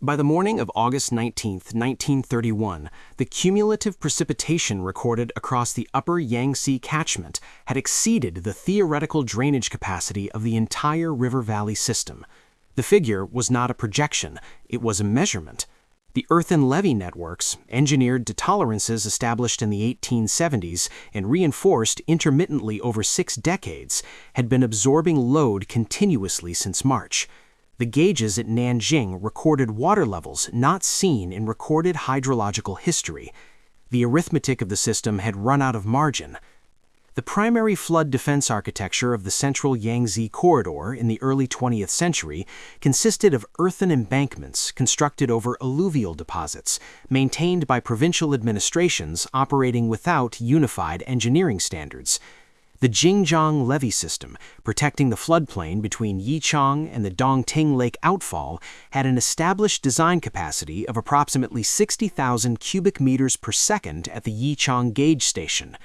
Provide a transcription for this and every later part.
By the morning of August 19, 1931, the cumulative precipitation recorded across the upper Yangtze catchment had exceeded the theoretical drainage capacity of the entire river valley system. The figure was not a projection, it was a measurement. The earthen levee networks, engineered to tolerances established in the 1870s and reinforced intermittently over 6 decades, had been absorbing load continuously since March. The gauges at Nanjing recorded water levels not seen in recorded hydrological history. The arithmetic of the system had run out of margin. The primary flood defense architecture of the central Yangtze corridor in the early 20th century consisted of earthen embankments constructed over alluvial deposits, maintained by provincial administrations operating without unified engineering standards. The Jingjiang levee system, protecting the floodplain between Yichang and the Dongting Lake outfall, had an established design capacity of approximately 60,000 cubic meters per second at the Yichang gauge station.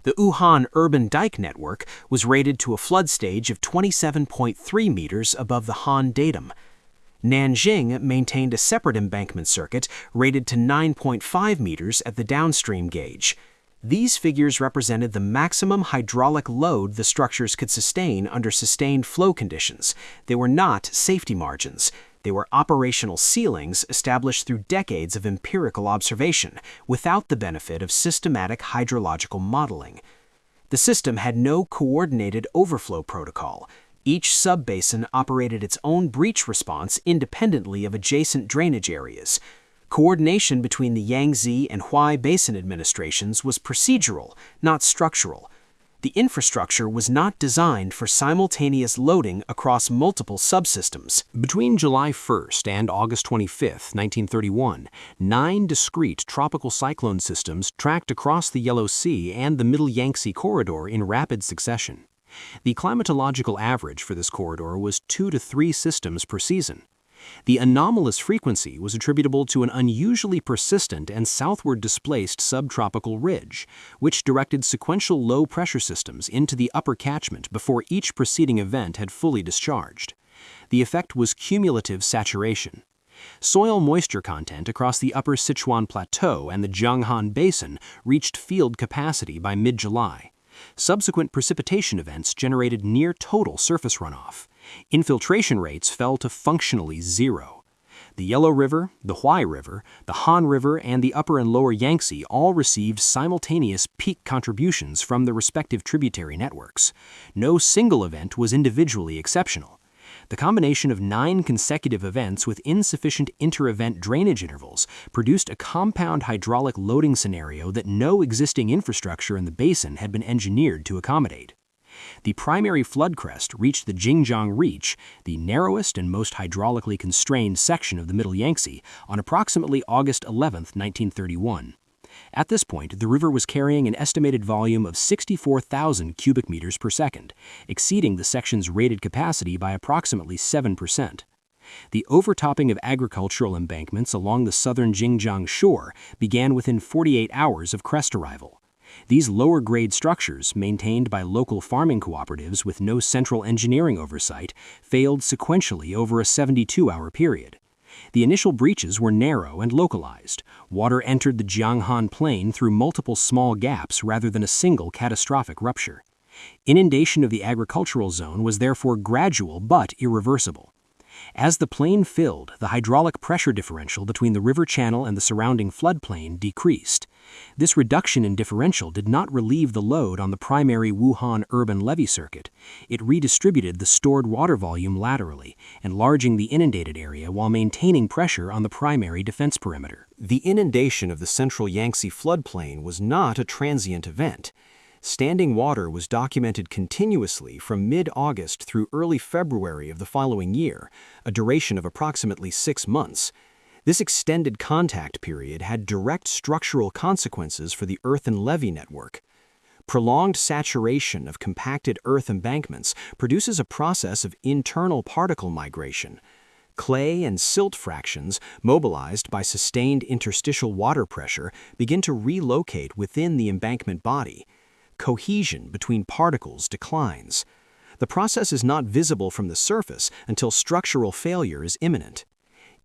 The Wuhan urban dike network was rated to a flood stage of 27.3 meters above the Han datum. Nanjing maintained a separate embankment circuit rated to 9.5 meters at the downstream gauge. These figures represented the maximum hydraulic load the structures could sustain under sustained flow conditions. They were not safety margins. They were operational ceilings established through decades of empirical observation, without the benefit of systematic hydrological modeling. The system had no coordinated overflow protocol. Each subbasin operated its own breach response independently of adjacent drainage areas. Coordination between the Yangtze and Huai Basin administrations was procedural, not structural. The infrastructure was not designed for simultaneous loading across multiple subsystems. Between July 1st and August 25, 1931, 9 discrete tropical cyclone systems tracked across the Yellow Sea and the Middle Yangtze corridor in rapid succession. The climatological average for this corridor was 2 to 3 systems per season. The anomalous frequency was attributable to an unusually persistent and southward displaced subtropical ridge, which directed sequential low-pressure systems into the upper catchment before each preceding event had fully discharged. The effect was cumulative saturation. Soil moisture content across the upper Sichuan Plateau and the Jianghan Basin reached field capacity by mid-July. Subsequent precipitation events generated near-total surface runoff. Infiltration rates fell to functionally zero. The Yellow River, the Huai River, the Han River, and the Upper and Lower Yangtze all received simultaneous peak contributions from the respective tributary networks. No single event was individually exceptional. The combination of 9 consecutive events with insufficient inter-event drainage intervals produced a compound hydraulic loading scenario that no existing infrastructure in the basin had been engineered to accommodate. The primary flood crest reached the Jingjiang Reach, the narrowest and most hydraulically constrained section of the Middle Yangtze, on approximately August 11, 1931. At this point, the river was carrying an estimated volume of 64,000 cubic meters per second, exceeding the section's rated capacity by approximately 7%. The overtopping of agricultural embankments along the southern Jingjiang shore began within 48 hours of crest arrival. These lower-grade structures, maintained by local farming cooperatives with no central engineering oversight, failed sequentially over a 72-hour period. The initial breaches were narrow and localized. Water entered the Jianghan Plain through multiple small gaps rather than a single catastrophic rupture. Inundation of the agricultural zone was therefore gradual but irreversible. As the plain filled, the hydraulic pressure differential between the river channel and the surrounding floodplain decreased. This reduction in differential did not relieve the load on the primary Wuhan urban levee circuit. It redistributed the stored water volume laterally, enlarging the inundated area while maintaining pressure on the primary defense perimeter. The inundation of the central Yangtze floodplain was not a transient event. Standing water was documented continuously from mid-August through early February of the following year, a duration of approximately 6 months. This extended contact period had direct structural consequences for the earthen levee network. Prolonged saturation of compacted earth embankments produces a process of internal particle migration. Clay and silt fractions, mobilized by sustained interstitial water pressure, begin to relocate within the embankment body. Cohesion between particles declines. The process is not visible from the surface until structural failure is imminent.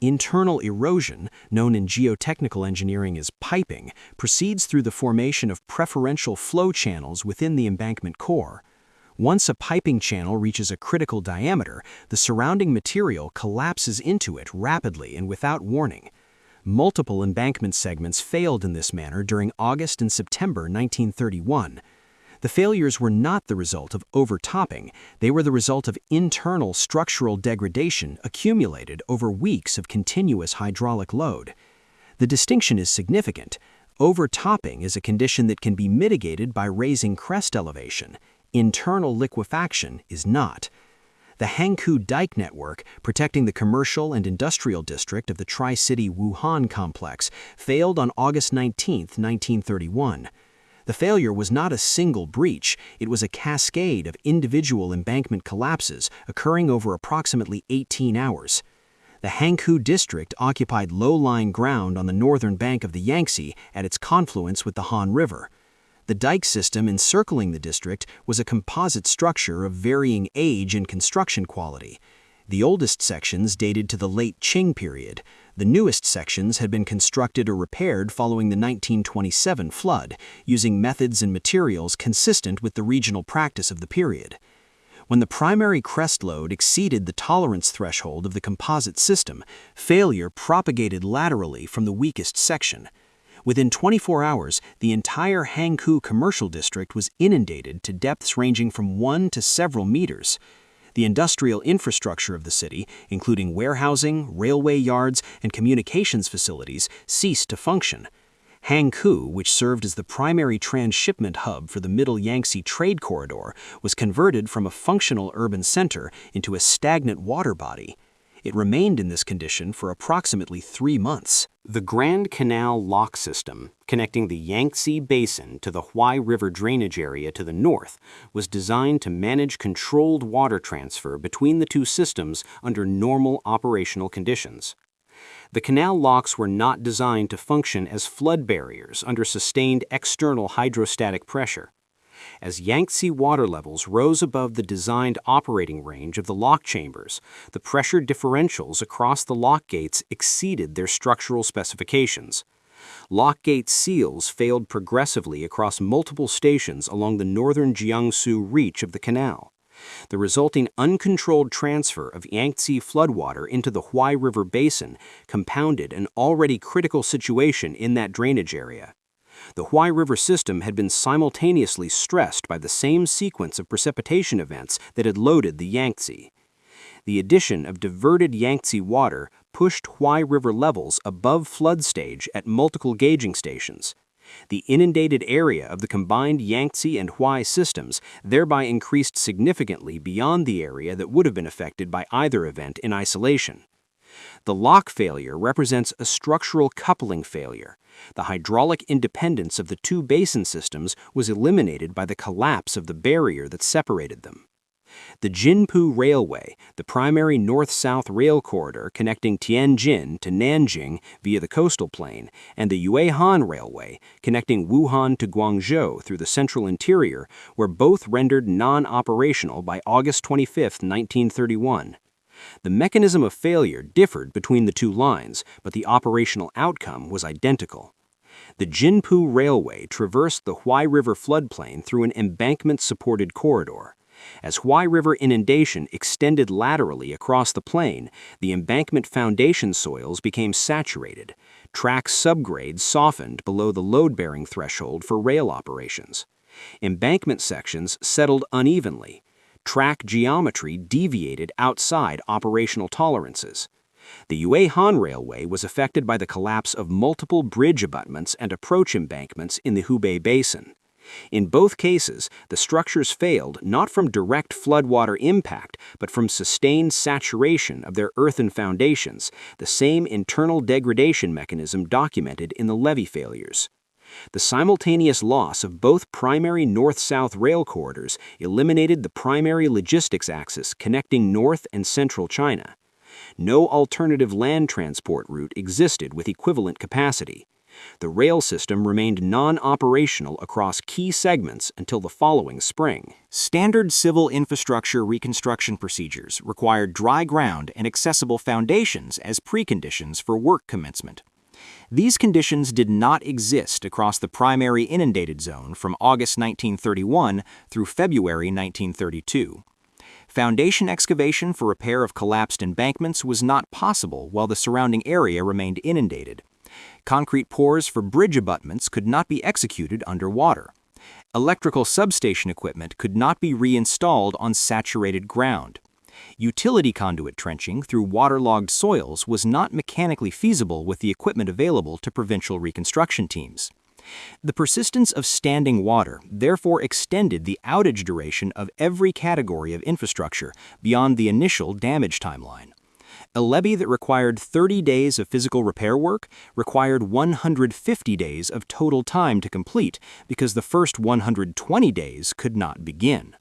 Internal erosion, known in geotechnical engineering as piping, proceeds through the formation of preferential flow channels within the embankment core. Once a piping channel reaches a critical diameter, the surrounding material collapses into it rapidly and without warning. Multiple embankment segments failed in this manner during August and September 1931. The failures were not the result of overtopping, they were the result of internal structural degradation accumulated over weeks of continuous hydraulic load. The distinction is significant. Overtopping is a condition that can be mitigated by raising crest elevation. Internal liquefaction is not. The Hangkou Dike Network, protecting the commercial and industrial district of the Tri-City Wuhan complex, failed on August 19, 1931. The failure was not a single breach, it was a cascade of individual embankment collapses occurring over approximately 18 hours. The Hangkou district occupied low-lying ground on the northern bank of the Yangtze at its confluence with the Han River. The dike system encircling the district was a composite structure of varying age and construction quality. The oldest sections dated to the late Qing period. The newest sections had been constructed or repaired following the 1927 flood, using methods and materials consistent with the regional practice of the period. When the primary crest load exceeded the tolerance threshold of the composite system, failure propagated laterally from the weakest section. Within 24 hours, the entire Hangkou commercial district was inundated to depths ranging from 1 to several meters. The industrial infrastructure of the city, including warehousing, railway yards, and communications facilities, ceased to function. Hangkou, which served as the primary transshipment hub for the Middle Yangtze Trade Corridor, was converted from a functional urban center into a stagnant water body. It remained in this condition for approximately 3 months. The Grand Canal lock system, connecting the Yangtze Basin to the Huai River drainage area to the north, was designed to manage controlled water transfer between the two systems under normal operational conditions. The canal locks were not designed to function as flood barriers under sustained external hydrostatic pressure. As Yangtze water levels rose above the designed operating range of the lock chambers, the pressure differentials across the lock gates exceeded their structural specifications. Lock gate seals failed progressively across multiple stations along the northern Jiangsu reach of the canal. The resulting uncontrolled transfer of Yangtze floodwater into the Huai River basin compounded an already critical situation in that drainage area. The Huai River system had been simultaneously stressed by the same sequence of precipitation events that had loaded the Yangtze. The addition of diverted Yangtze water pushed Huai River levels above flood stage at multiple gauging stations. The inundated area of the combined Yangtze and Huai systems thereby increased significantly beyond the area that would have been affected by either event in isolation. The lock failure represents a structural coupling failure. The hydraulic independence of the two basin systems was eliminated by the collapse of the barrier that separated them. The Jinpu Railway, the primary north-south rail corridor connecting Tianjin to Nanjing via the coastal plain, and the Yuehan Railway, connecting Wuhan to Guangzhou through the central interior, were both rendered non-operational by August 25, 1931. The mechanism of failure differed between the two lines, but the operational outcome was identical. The Jinpu Railway traversed the Huai River floodplain through an embankment-supported corridor. As Huai River inundation extended laterally across the plain, the embankment foundation soils became saturated. Track subgrades softened below the load-bearing threshold for rail operations. Embankment sections settled unevenly. Track geometry deviated outside operational tolerances. The Yuehan Railway was affected by the collapse of multiple bridge abutments and approach embankments in the Hubei Basin. In both cases, the structures failed not from direct floodwater impact, but from sustained saturation of their earthen foundations, the same internal degradation mechanism documented in the levee failures. The simultaneous loss of both primary north-south rail corridors eliminated the primary logistics axis connecting North and Central China. No alternative land transport route existed with equivalent capacity. The rail system remained non-operational across key segments until the following spring. Standard civil infrastructure reconstruction procedures required dry ground and accessible foundations as preconditions for work commencement. These conditions did not exist across the primary inundated zone from August 1931 through February 1932. Foundation excavation for repair of collapsed embankments was not possible while the surrounding area remained inundated. Concrete pours for bridge abutments could not be executed underwater. Electrical substation equipment could not be reinstalled on saturated ground. Utility conduit trenching through waterlogged soils was not mechanically feasible with the equipment available to provincial reconstruction teams. The persistence of standing water therefore extended the outage duration of every category of infrastructure beyond the initial damage timeline. A levee that required 30 days of physical repair work required 150 days of total time to complete because the first 120 days could not begin.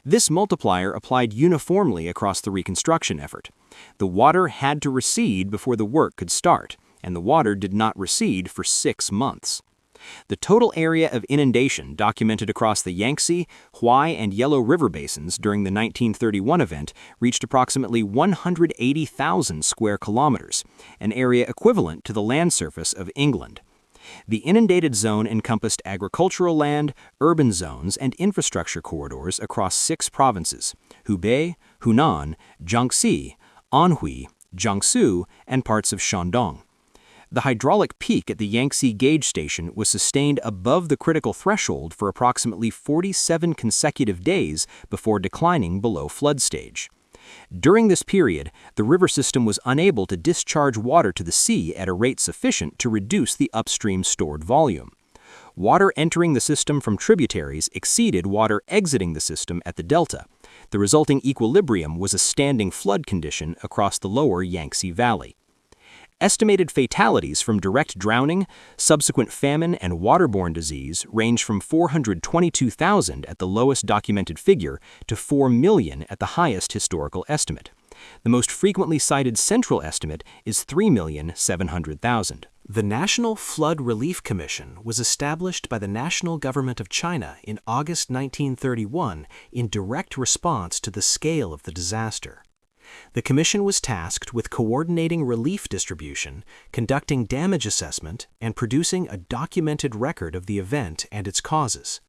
This multiplier applied uniformly across the reconstruction effort. The water had to recede before the work could start, and the water did not recede for 6 months. The total area of inundation documented across the Yangtze, Huai, and Yellow River basins during the 1931 event reached approximately 180,000 square kilometers, an area equivalent to the land surface of England. The inundated zone encompassed agricultural land, urban zones, and infrastructure corridors across 6 provinces: Hubei, Hunan, Jiangxi, Anhui, Jiangsu, and parts of Shandong. The hydraulic peak at the Yangtze gauge station was sustained above the critical threshold for approximately 47 consecutive days before declining below flood stage. During this period, the river system was unable to discharge water to the sea at a rate sufficient to reduce the upstream stored volume. Water entering the system from tributaries exceeded water exiting the system at the delta. The resulting equilibrium was a standing flood condition across the lower Yangtze Valley. Estimated fatalities from direct drowning, subsequent famine, and waterborne disease range from 422,000 at the lowest documented figure to 4 million at the highest historical estimate. The most frequently cited central estimate is 3,700,000. The National Flood Relief Commission was established by the National Government of China in August 1931 in direct response to the scale of the disaster. The Commission was tasked with coordinating relief distribution, conducting damage assessment, and producing a documented record of the event and its causes.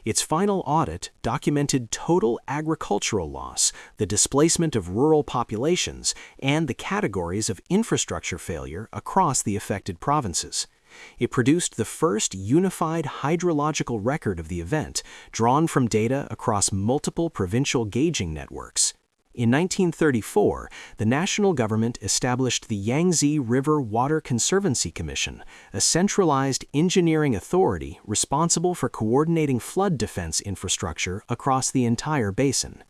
Its final audit documented total agricultural loss, the displacement of rural populations, and the categories of infrastructure failure across the affected provinces. It produced the first unified hydrological record of the event, drawn from data across multiple provincial gauging networks. In 1934, the national government established the Yangtze River Water Conservancy Commission, a centralized engineering authority responsible for coordinating flood defense infrastructure across the entire basin.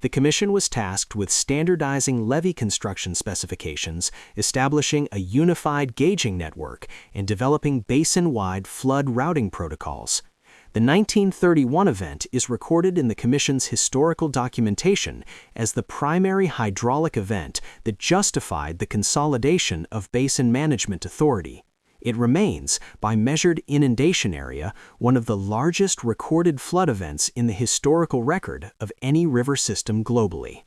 The commission was tasked with standardizing levee construction specifications, establishing a unified gauging network, and developing basin-wide flood routing protocols. The 1931 event is recorded in the Commission's historical documentation as the primary hydraulic event that justified the consolidation of Basin Management Authority. It remains, by measured inundation area, one of the largest recorded flood events in the historical record of any river system globally.